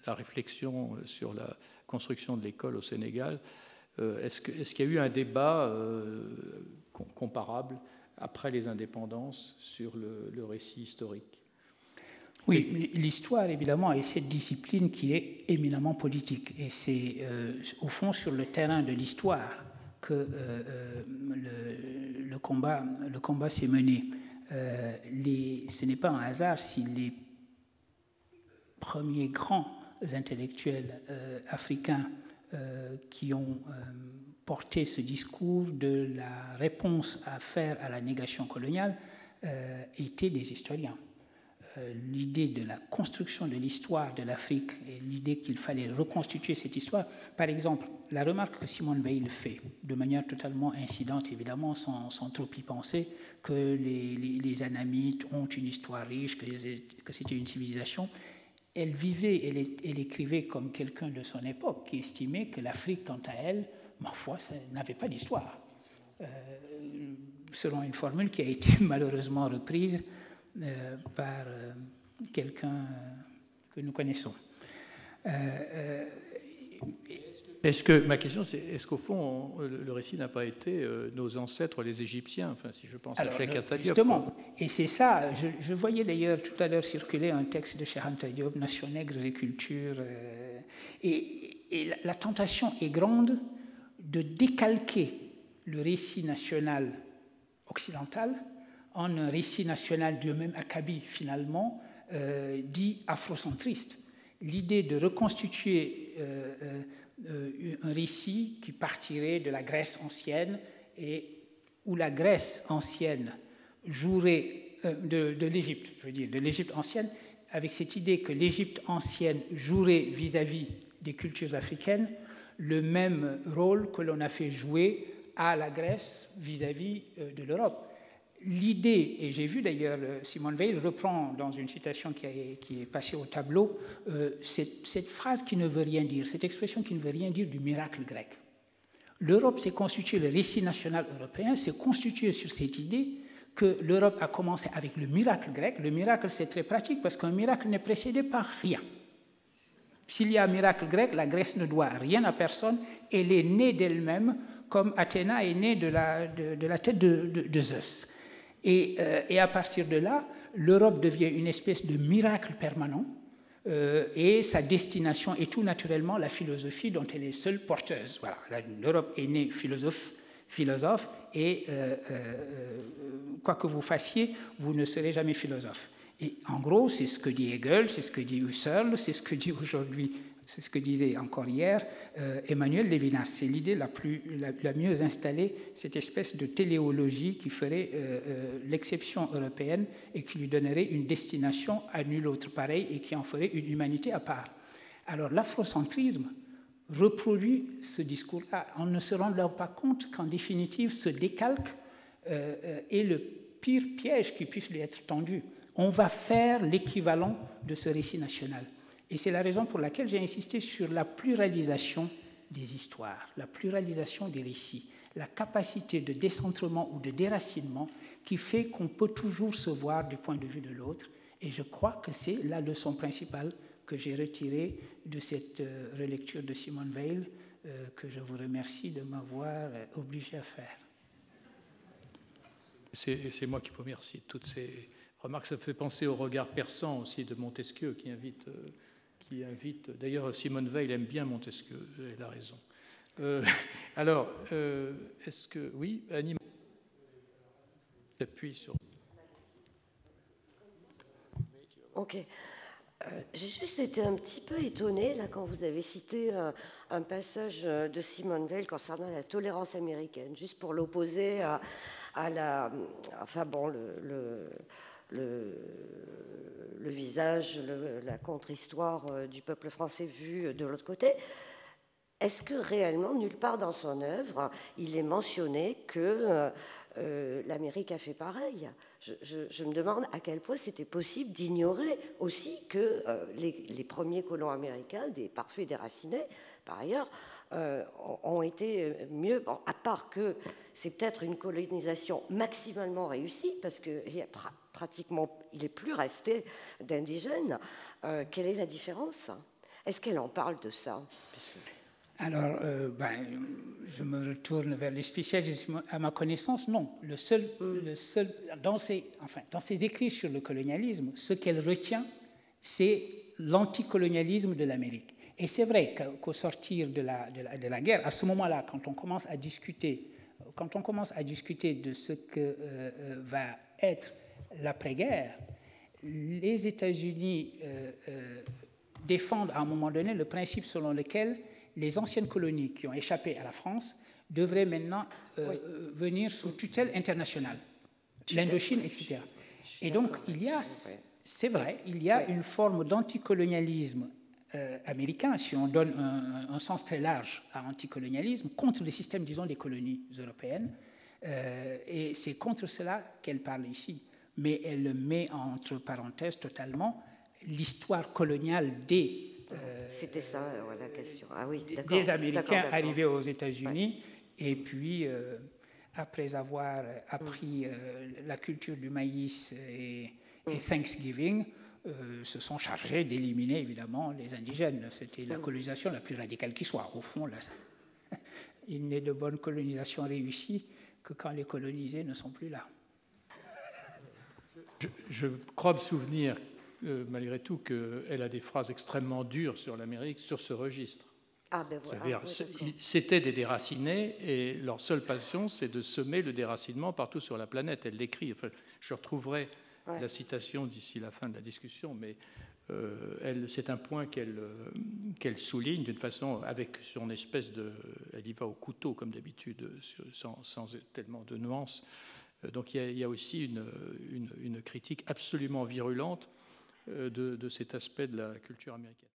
la réflexion sur la construction de l'école au Sénégal, est-ce qu'il y a eu un débat comparable après les indépendances sur le récit historique? Oui, l'histoire, évidemment, est cette discipline qui est éminemment politique. Et c'est, au fond, sur le terrain de l'histoire que le combat s'est mené. Ce n'est pas un hasard si les premiers grands intellectuels africains qui ont porté ce discours de la réponse à faire à la négation coloniale étaient des historiens. L'idée de la construction de l'histoire de l'Afrique et l'idée qu'il fallait reconstituer cette histoire. Par exemple, la remarque que Simone Veil fait, de manière totalement incidente, évidemment, sans trop y penser, que les Anamites ont une histoire riche, que c'était une civilisation. Elle vivait, elle écrivait comme quelqu'un de son époque qui estimait que l'Afrique, quant à elle, ma foi, ça n'avait pas d'histoire. Selon une formule qui a été malheureusement reprise par quelqu'un que nous connaissons. Ma question, c'est est-ce qu'au fond, le récit n'a pas été nos ancêtres, les Égyptiens, enfin, si je pense à Cheikh Anta Diop. Justement, et c'est ça, je voyais d'ailleurs tout à l'heure circuler un texte de Cheikh Anta Diop, Nation nègres et culture, et la tentation est grande de décalquer le récit national occidental en un récit national du même acabit, finalement, dit afrocentriste. L'idée de reconstituer un récit qui partirait de la Grèce ancienne et où la Grèce ancienne jouerait, de l'Égypte, je veux dire, de l'Égypte ancienne, avec cette idée que l'Égypte ancienne jouerait vis-à-vis des cultures africaines le même rôle que l'on a fait jouer à la Grèce vis-à-vis de l'Europe. L'idée, et j'ai vu d'ailleurs Simone Veil reprend dans une citation qui est passée au tableau, cette phrase qui ne veut rien dire, cette expression qui ne veut rien dire du miracle grec. L'Europe s'est constituée, le récit national européen s'est constitué sur cette idée que l'Europe a commencé avec le miracle grec. Le miracle, c'est très pratique parce qu'un miracle n'est précédé par rien. S'il y a un miracle grec, la Grèce ne doit rien à personne, elle est née d'elle-même, comme Athéna est née de la tête de Zeus. Et à partir de là, l'Europe devient une espèce de miracle permanent et sa destination est tout naturellement la philosophie dont elle est seule porteuse. Voilà, l'Europe est née philosophe et quoi que vous fassiez, vous ne serez jamais philosophe. Et en gros, c'est ce que dit Hegel, c'est ce que dit Husserl, c'est ce que dit aujourd'hui, c'est ce que disait encore hier Emmanuel Levinas. C'est l'idée la mieux installée, cette espèce de téléologie qui ferait l'exception européenne et qui lui donnerait une destination à nul autre pareil et qui en ferait une humanité à part. Alors l'afrocentrisme reproduit ce discours-là. On ne se rend là pas compte qu'en définitive, ce décalque est le pire piège qui puisse lui être tendu. On va faire l'équivalent de ce récit national. Et c'est la raison pour laquelle j'ai insisté sur la pluralisation des histoires, la pluralisation des récits, la capacité de décentrement ou de déracinement qui fait qu'on peut toujours se voir du point de vue de l'autre. Et je crois que c'est la leçon principale que j'ai retirée de cette relecture de Simone Veil, que je vous remercie de m'avoir obligé à faire. C'est moi qui vous remercie de toutes ces remarques. Ça fait penser au regard perçant aussi de Montesquieu qui invite d'ailleurs Simone Veil aime bien Montesquieu, elle a raison. Alors, est-ce que oui, Annie, j'appuie sur. Ok. J'ai juste été un petit peu étonnée là, quand vous avez cité un passage de Simone Weil concernant la tolérance américaine, juste pour l'opposer à la... Enfin bon, le visage, la contre-histoire du peuple français vu de l'autre côté. Est-ce que réellement, nulle part dans son œuvre, il est mentionné que l'Amérique a fait pareil? Je me demande à quel point c'était possible d'ignorer aussi que les premiers colons américains, des parfaits déracinés, par ailleurs, ont été mieux, bon, à part que c'est peut-être une colonisation maximalement réussie, parce qu'il pratiquement, il n'est plus resté d'indigènes. Quelle est la différence? Est-ce qu'elle en parle de ça? Alors, je me retourne vers les spécialistes. À ma connaissance, non. Dans ses écrits sur le colonialisme, ce qu'elle retient, c'est l'anticolonialisme de l'Amérique. Et c'est vrai qu'au sortir de la guerre, à ce moment-là, quand on commence à discuter de ce que va être l'après-guerre, les États-Unis défendent à un moment donné le principe selon lequel les anciennes colonies qui ont échappé à la France devraient maintenant venir sous tutelle internationale, l'Indochine, etc. Et donc, c'est vrai, il y a une forme d'anticolonialisme américain, si on donne un sens très large à anticolonialisme, contre le système, disons, des colonies européennes. Et c'est contre cela qu'elle parle ici. Mais elle met entre parenthèses totalement l'histoire coloniale c'était ça la question. Ah oui, des Américains arrivés aux États-Unis, et puis après avoir appris la culture du maïs et Thanksgiving, se sont chargés d'éliminer évidemment les indigènes. C'était la colonisation la plus radicale qui soit. Au fond, là, il n'est de bonne colonisation réussie que quand les colonisés ne sont plus là. Je crois me souvenir malgré tout qu'elle a des phrases extrêmement dures sur l'Amérique, sur ce registre. Ah, ben voilà. C'était des déracinés et leur seule passion, c'est de semer le déracinement partout sur la planète. Elle l'écrit. Enfin, je retrouverai la citation d'ici la fin de la discussion, mais c'est un point qu'elle souligne d'une façon, avec son espèce de... Elle y va au couteau, comme d'habitude, sans tellement de nuances. Donc il y a aussi une critique absolument virulente de cet aspect de la culture américaine.